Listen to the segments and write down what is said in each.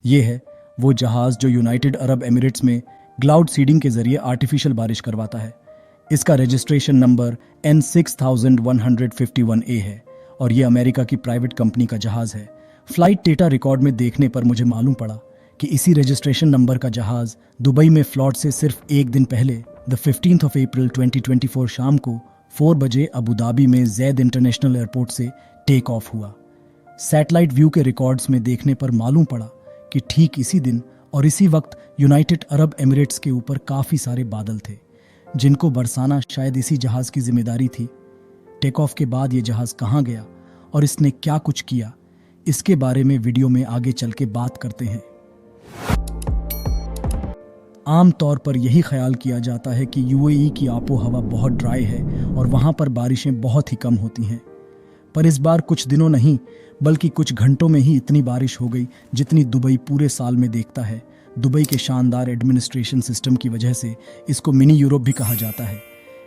ये है वो जहाज जो यूनाइटेड अरब एमिरेट्स में क्लाउड सीडिंग के जरिए आर्टिफिशियल बारिश करवाता है। इसका रजिस्ट्रेशन नंबर N6151A है और ये अमेरिका की प्राइवेट कंपनी का जहाज है। फ्लाइट डेटा रिकॉर्ड में देखने पर मुझे मालूम पड़ा कि इसी रजिस्ट्रेशन नंबर का जहाज दुबई में फ्लॉट से सिर्फ एक दिन पहले द 15th of April 2024 शाम को 4 बजे अबू धाबी में जैद इंटरनेशनल एयरपोर्ट से टेक ऑफ हुआ। सैटेलाइट व्यू के रिकॉर्ड्स में देखने पर मालूम पड़ा कि ठीक इसी दिन और इसी वक्त यूनाइटेड अरब एमिरेट्स के ऊपर काफ़ी सारे बादल थे जिनको बरसाना शायद इसी जहाज़ की जिम्मेदारी थी। टेक ऑफ के बाद ये जहाज़ कहाँ गया और इसने क्या कुछ किया, इसके बारे में वीडियो में आगे चल के बात करते हैं। आम तौर पर यही ख्याल किया जाता है कि यूएई की आबो हवा बहुत ड्राई है और वहाँ पर बारिशें बहुत ही कम होती हैं, पर इस बार कुछ दिनों नहीं बल्कि कुछ घंटों में ही इतनी बारिश हो गई जितनी दुबई पूरे साल में देखता है। दुबई के शानदार एडमिनिस्ट्रेशन सिस्टम की वजह से इसको मिनी यूरोप भी कहा जाता है,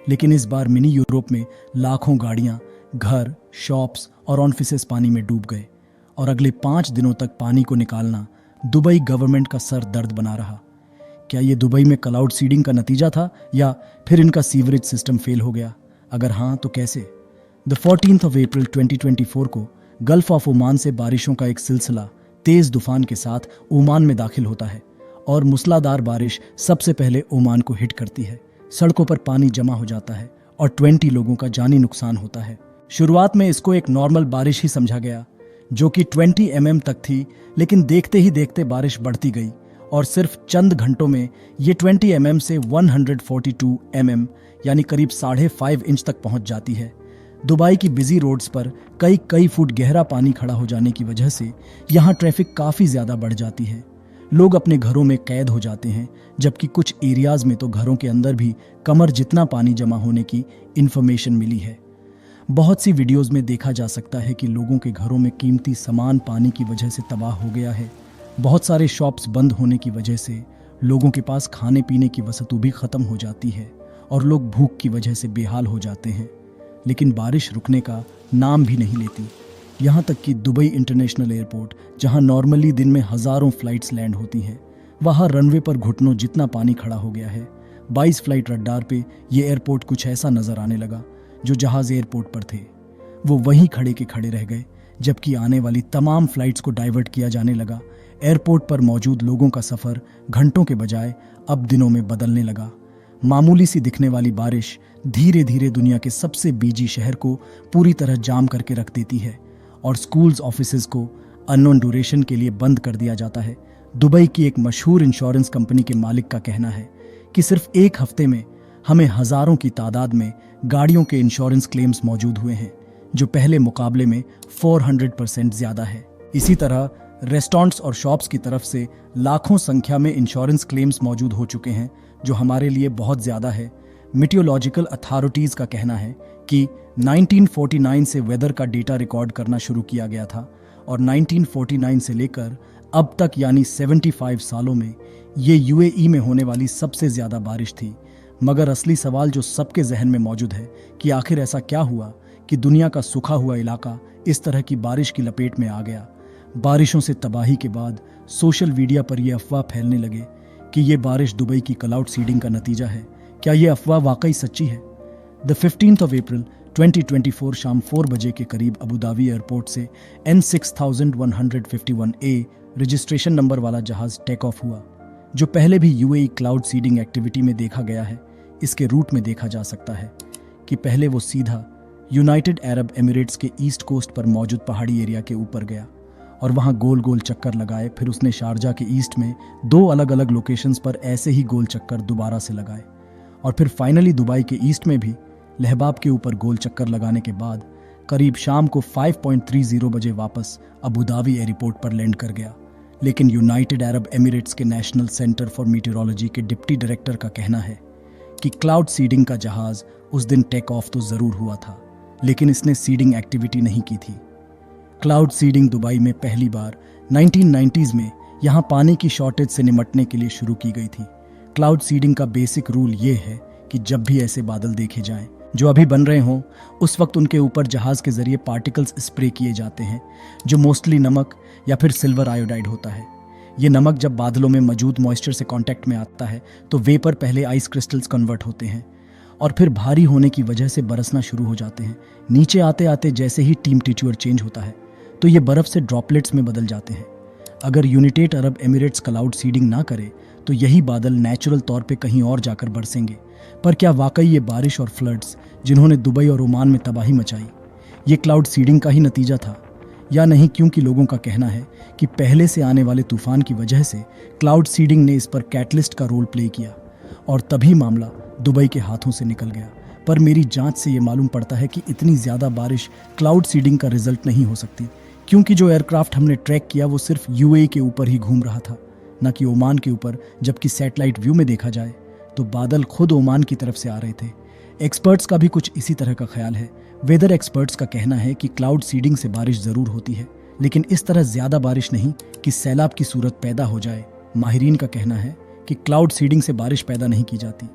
लेकिन इस बार मिनी यूरोप में लाखों गाड़ियां, घर, शॉप्स और ऑफिसेस पानी में डूब गए और अगले 5 दिनों तक पानी को निकालना दुबई गवर्नमेंट का सर दर्द बना रहा। क्या ये दुबई में क्लाउड सीडिंग का नतीजा था या फिर इनका सीवरेज सिस्टम फेल हो गया? अगर हाँ तो कैसे? द 14th of April 2024 को गल्फ ऑफ ओमान से बारिशों का एक सिलसिला तेज तूफान के साथ ओमान में दाखिल होता है और मूसलाधार बारिश सबसे पहले ओमान को हिट करती है। सड़कों पर पानी जमा हो जाता है और 20 लोगों का जानी नुकसान होता है। शुरुआत में इसको एक नॉर्मल बारिश ही समझा गया जो कि 20 mm तक थी, लेकिन देखते ही देखते बारिश बढ़ती गई और सिर्फ चंद घंटों में ये 20 mm से 142 mm यानी करीब 5.5 इंच तक पहुंच जाती है। दुबई की बिजी रोड्स पर कई फुट गहरा पानी खड़ा हो जाने की वजह से यहाँ ट्रैफिक काफ़ी ज़्यादा बढ़ जाती है। लोग अपने घरों में कैद हो जाते हैं, जबकि कुछ एरियाज़ में तो घरों के अंदर भी कमर जितना पानी जमा होने की इन्फॉर्मेशन मिली है। बहुत सी वीडियोस में देखा जा सकता है कि लोगों के घरों में कीमती सामान पानी की वजह से तबाह हो गया है। बहुत सारे शॉप्स बंद होने की वजह से लोगों के पास खाने पीने की वस्तु भी ख़त्म हो जाती है और लोग भूख की वजह से बेहाल हो जाते हैं। लेकिन बारिश रुकने का नाम भी नहीं लेती। यहाँ तक कि दुबई इंटरनेशनल एयरपोर्ट, जहाँ नॉर्मली दिन में हज़ारों फ्लाइट्स लैंड होती हैं, वहाँ रनवे पर घुटनों जितना पानी खड़ा हो गया है। 22 फ्लाइट रडार पे ये एयरपोर्ट कुछ ऐसा नज़र आने लगा जो जहाज़ एयरपोर्ट पर थे वो वहीं खड़े के खड़े रह गए, जबकि आने वाली तमाम फ्लाइट्स को डाइवर्ट किया जाने लगा। एयरपोर्ट पर मौजूद लोगों का सफ़र घंटों के बजाय अब दिनों में बदलने लगा। मामूली सी दिखने वाली बारिश धीरे धीरे दुनिया के सबसे बिजी शहर को पूरी तरह जाम करके रख देती है और स्कूल्स, ऑफिसेज को अननोन ड्यूरेशन के लिए बंद कर दिया जाता है। दुबई की एक मशहूर इंश्योरेंस कंपनी के मालिक का कहना है कि सिर्फ एक हफ्ते में हमें हज़ारों की तादाद में गाड़ियों के इंश्योरेंस क्लेम्स मौजूद हुए हैं, जो पहले मुकाबले में 400% ज़्यादा है। इसी तरह रेस्टोरेंट्स और शॉप्स की तरफ से लाखों संख्या में इंश्योरेंस क्लेम्स मौजूद हो चुके हैं, जो हमारे लिए बहुत ज़्यादा है। मीटियोलॉजिकल अथॉरिटीज़ का कहना है कि 1949 से वेदर का डेटा रिकॉर्ड करना शुरू किया गया था और 1949 से लेकर अब तक यानी 75 सालों में ये यूएई में होने वाली सबसे ज़्यादा बारिश थी। मगर असली सवाल जो सबके जहन में मौजूद है कि आखिर ऐसा क्या हुआ कि दुनिया का सूखा हुआ इलाका इस तरह की बारिश की लपेट में आ गया। बारिशों से तबाही के बाद सोशल मीडिया पर यह अफवाह फैलने लगे कि ये बारिश दुबई की क्लाउड सीडिंग का नतीजा है। क्या ये अफवाह वाकई सच्ची है? द 15th of April 2024 शाम 4 बजे के करीब अबू धाबी एयरपोर्ट से N6151A रजिस्ट्रेशन नंबर वाला जहाज टेक ऑफ हुआ, जो पहले भी यूएई क्लाउड सीडिंग एक्टिविटी में देखा गया है। इसके रूट में देखा जा सकता है कि पहले वो सीधा यूनाइटेड अरब एमिरेट्स के ईस्ट कोस्ट पर मौजूद पहाड़ी एरिया के ऊपर गया और वहाँ गोल गोल चक्कर लगाए। फिर उसने शारजा के ईस्ट में 2 अलग अलग लोकेशंस पर ऐसे ही गोल चक्कर दोबारा से लगाए और फिर फाइनली दुबई के ईस्ट में भी लहबाब के ऊपर गोल चक्कर लगाने के बाद करीब शाम को 5:30 बजे वापस अबू धाबी एयरपोर्ट पर लैंड कर गया। लेकिन यूनाइटेड अरब एमिरेट्स के नेशनल सेंटर फॉर मीटेरोलॉजी के डिप्टी डायरेक्टर का कहना है कि क्लाउड सीडिंग का जहाज उस दिन टेक ऑफ तो ज़रूर हुआ था, लेकिन इसने सीडिंग एक्टिविटी नहीं की थी। क्लाउड सीडिंग दुबई में पहली बार 1990s में यहाँ पानी की शॉर्टेज से निपटने के लिए शुरू की गई थी। क्लाउड सीडिंग का बेसिक रूल ये है कि जब भी ऐसे बादल देखे जाएं जो अभी बन रहे हों, उस वक्त उनके ऊपर जहाज के जरिए पार्टिकल्स स्प्रे किए जाते हैं, जो मोस्टली नमक या फिर सिल्वर आयोडाइड होता है। ये नमक जब बादलों में मौजूद मॉइस्चर से कांटेक्ट में आता है तो वेपर पहले आइस क्रिस्टल्स कन्वर्ट होते हैं और फिर भारी होने की वजह से बरसना शुरू हो जाते हैं। नीचे आते आते जैसे ही टेम्परेचर चेंज होता है तो ये बर्फ से ड्रॉपलेट्स में बदल जाते हैं। अगर United Arab Emirates cloud seeding ना करे तो यही बादल नेचुरल तौर पे कहीं और जाकर बरसेंगे। पर क्या वाकई ये बारिश और फ्लड्स जिन्होंने दुबई और ओमान में तबाही मचाई ये क्लाउड सीडिंग का ही नतीजा था या नहीं? क्योंकि लोगों का कहना है कि पहले से आने वाले तूफान की वजह से क्लाउड सीडिंग ने इस पर कैटलिस्ट का रोल प्ले किया और तभी मामला दुबई के हाथों से निकल गया। पर मेरी जांच से ये मालूम पड़ता है कि इतनी ज़्यादा बारिश क्लाउड सीडिंग का रिजल्ट नहीं हो सकती, क्योंकि जो एयरक्राफ्ट हमने ट्रैक किया वो सिर्फ यूएई के ऊपर ही घूम रहा था, न कि ओमान के ऊपर। जबकि सैटेलाइट व्यू में देखा जाए तो बादल खुद ओमान की तरफ से आ रहे थे। एक्सपर्ट्स का भी कुछ इसी तरह का ख्याल है। वेदर एक्सपर्ट्स का कहना है कि क्लाउड सीडिंग से बारिश ज़रूर होती है, लेकिन इस तरह ज़्यादा बारिश नहीं कि सैलाब की सूरत पैदा हो जाए। माहिरीन का कहना है कि क्लाउड सीडिंग से बारिश पैदा नहीं की जाती,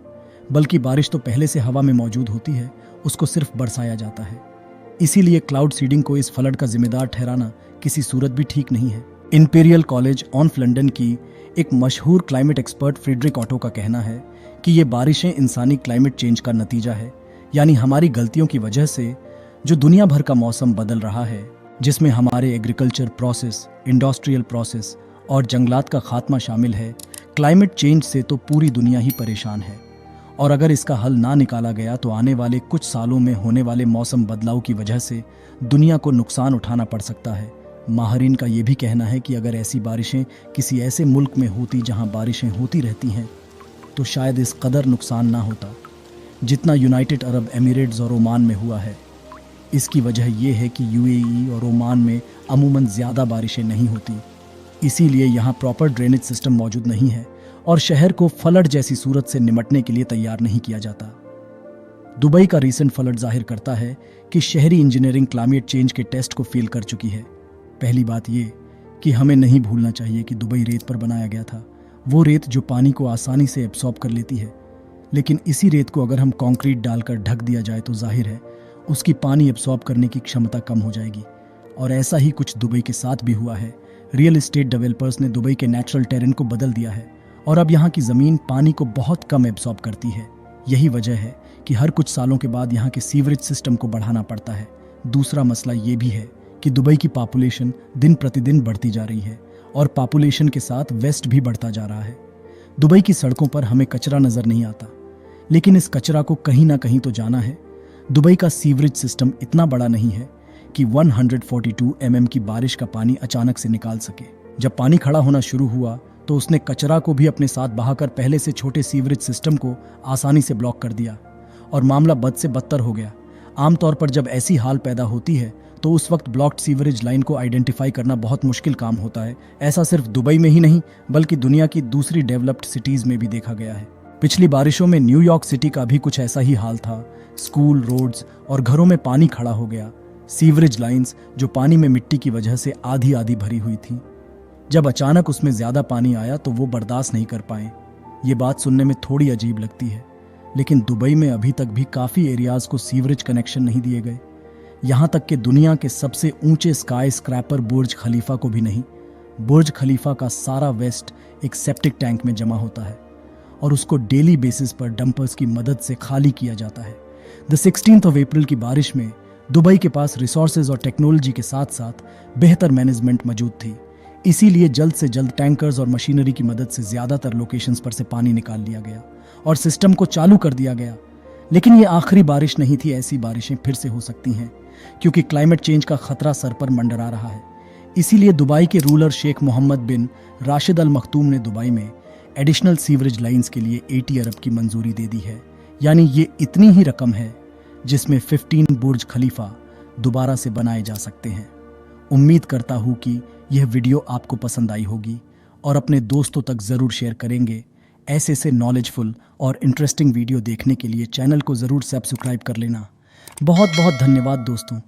बल्कि बारिश तो पहले से हवा में मौजूद होती है, उसको सिर्फ बरसाया जाता है। इसीलिए क्लाउड सीडिंग को इस फ्लड का जिम्मेदार ठहराना किसी सूरत भी ठीक नहीं है। इंपीरियल कॉलेज ऑफ लंदन की एक मशहूर क्लाइमेट एक्सपर्ट फ्रेडरिक ऑटो का कहना है कि ये बारिशें इंसानी क्लाइमेट चेंज का नतीजा है, यानी हमारी गलतियों की वजह से जो दुनिया भर का मौसम बदल रहा है, जिसमें हमारे एग्रीकल्चर प्रोसेस, इंडस्ट्रियल प्रोसेस और जंगलात का खात्मा शामिल है। क्लाइमेट चेंज से तो पूरी दुनिया ही परेशान है और अगर इसका हल ना निकाला गया तो आने वाले कुछ सालों में होने वाले मौसम बदलाव की वजह से दुनिया को नुकसान उठाना पड़ सकता है। माहिरीन का ये भी कहना है कि अगर ऐसी बारिशें किसी ऐसे मुल्क में होती जहां बारिशें होती रहती हैं तो शायद इस कदर नुकसान ना होता जितना यूनाइटेड अरब एमिरेट्स और ओमान में हुआ है। इसकी वजह यह है कि यूएई और ओमान में अमूमन ज़्यादा बारिशें नहीं होती, इसीलिए यहाँ प्रॉपर ड्रेनेज सिस्टम मौजूद नहीं है और शहर को फ्लड जैसी सूरत से निपटने के लिए तैयार नहीं किया जाता। दुबई का रीसेंट फ्लड जाहिर करता है कि शहरी इंजीनियरिंग क्लाइमेट चेंज के टेस्ट को फेल कर चुकी है। पहली बात ये कि हमें नहीं भूलना चाहिए कि दुबई रेत पर बनाया गया था, वो रेत जो पानी को आसानी से एब्सॉर्ब कर लेती है। लेकिन इसी रेत को अगर हम कंक्रीट डालकर ढक दिया जाए तो जाहिर है उसकी पानी एब्सॉर्ब करने की क्षमता कम हो जाएगी। और ऐसा ही कुछ दुबई के साथ भी हुआ है। रियल एस्टेट डेवलपर्स ने दुबई के नेचुरल टेरेन को बदल दिया है और अब यहाँ की ज़मीन पानी को बहुत कम एब्सॉर्ब करती है। यही वजह है कि हर कुछ सालों के बाद यहाँ के सीवरेज सिस्टम को बढ़ाना पड़ता है। दूसरा मसला ये भी है कि दुबई की पॉपुलेशन दिन प्रतिदिन बढ़ती जा रही है और पॉपुलेशन के साथ वेस्ट भी बढ़ता जा रहा है। दुबई की सड़कों पर हमें कचरा नज़र नहीं आता, लेकिन इस कचरा को कहीं ना कहीं तो जाना है। दुबई का सीवरेज सिस्टम इतना बड़ा नहीं है कि 142 mm की बारिश का पानी अचानक से निकाल सके। जब पानी खड़ा होना शुरू हुआ तो उसने कचरा को भी अपने साथ बहाकर पहले से छोटे सीवरेज सिस्टम को आसानी से ब्लॉक कर दिया और मामला बद से बदतर हो गया। आमतौर पर जब ऐसी हाल पैदा होती है तो उस वक्त ब्लॉक्ड सीवरेज लाइन को आइडेंटिफाई करना बहुत मुश्किल काम होता है। ऐसा सिर्फ दुबई में ही नहीं बल्कि दुनिया की दूसरी डेवलप्ड सिटीज में भी देखा गया है। पिछली बारिशों में न्यूयॉर्क सिटी का भी कुछ ऐसा ही हाल था। स्कूल, रोड्स और घरों में पानी खड़ा हो गया। सीवरेज लाइंस जो पानी में मिट्टी की वजह से आधी आधी भरी हुई थी, जब अचानक उसमें ज्यादा पानी आया तो वो बर्दाश्त नहीं कर पाए। ये बात सुनने में थोड़ी अजीब लगती है, लेकिन दुबई में अभी तक भी काफी एरियाज को सीवरेज कनेक्शन नहीं दिए गए। यहाँ तक कि दुनिया के सबसे ऊंचे स्काई स्क्रैपर बुर्ज खलीफा को भी नहीं। बुर्ज खलीफा का सारा वेस्ट एक सेप्टिक टैंक में जमा होता है और उसको डेली बेसिस पर डंपर्स की मदद से खाली किया जाता है। द 16th of April की बारिश में दुबई के पास रिसोर्सेज और टेक्नोलॉजी के साथ साथ बेहतर मैनेजमेंट मौजूद थी, इसीलिए जल्द से जल्द टैंकर्स और मशीनरी की मदद से ज्यादातर लोकेशंस पर से पानी निकाल लिया गया और सिस्टम को चालू कर दिया गया। लेकिन ये आखिरी बारिश नहीं थी। ऐसी बारिशें फिर से हो सकती हैं क्योंकि क्लाइमेट चेंज का खतरा सर पर मंडरा रहा है। इसीलिए दुबई के रूलर शेख मोहम्मद बिन राशिद अल मखतूम ने दुबई में एडिशनल सीवरेज लाइंस के लिए 80 अरब की मंजूरी दे दी है। यानी ये इतनी ही रकम है जिसमें 15 बुर्ज खलीफा दोबारा से बनाए जा सकते हैं। उम्मीद करता हूँ कि यह वीडियो आपको पसंद आई होगी और अपने दोस्तों तक ज़रूर शेयर करेंगे। ऐसे नॉलेजफुल और इंटरेस्टिंग वीडियो देखने के लिए चैनल को ज़रूर सब्सक्राइब कर लेना। बहुत बहुत धन्यवाद दोस्तों।